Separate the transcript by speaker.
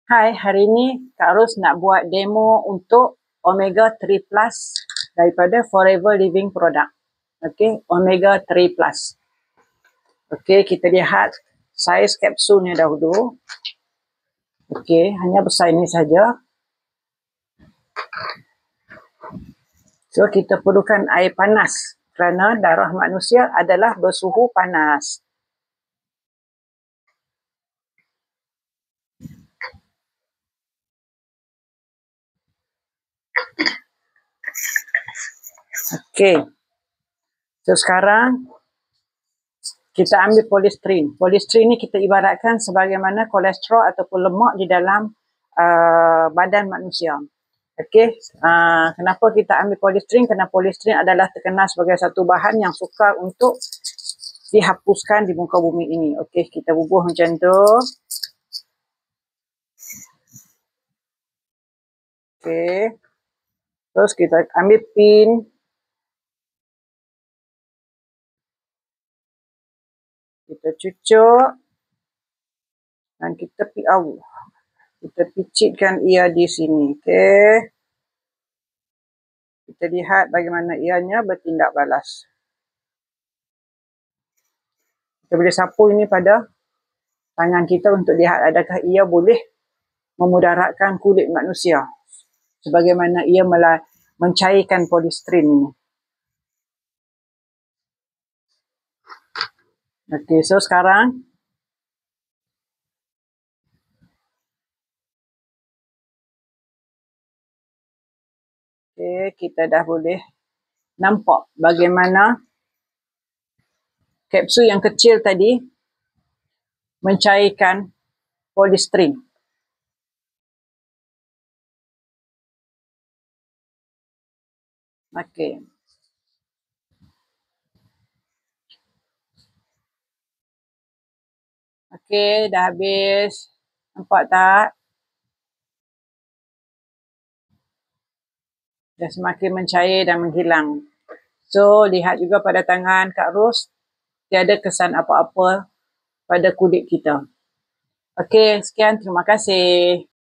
Speaker 1: Hai, hari ini Kak Ros nak buat demo untuk Omega 3 Plus daripada Forever Living product. Okey, Omega 3 Plus. Okey, kita lihat saiz kapsulnya dahulu. Okey, hanya besar ini saja. So, kita perlukan air panas kerana darah manusia adalah bersuhu panas. Okey. So, sekarang kita ambil polistrin. Polistrin ni kita ibaratkan sebagaimana kolesterol ataupun lemak di dalam badan manusia. Okey, kenapa kita ambil polistrin? Kerana polistrin adalah terkenal sebagai satu bahan yang sukar untuk dihapuskan di muka bumi ini. Okey, kita bubuh macam tu. Okey. Terus kita ambil pin. Kita cucuk. Dan kita kita picitkan ia di sini. Okey. Kita lihat bagaimana ianya bertindak balas. Kita boleh sapu ini pada tangan kita untuk lihat adakah ia boleh memudaratkan kulit manusia. Sebagaimana ia mencairkan polistrin ini. Okey, so sekarang kita dah boleh nampak bagaimana kapsul yang kecil tadi mencairkan polistrin. Okey. Okey, dah habis. Nampak tak? Dah semakin mencair dan menghilang. So, lihat juga pada tangan Kak Ros, tiada kesan apa-apa pada kulit kita. Okey, sekian. Terima kasih.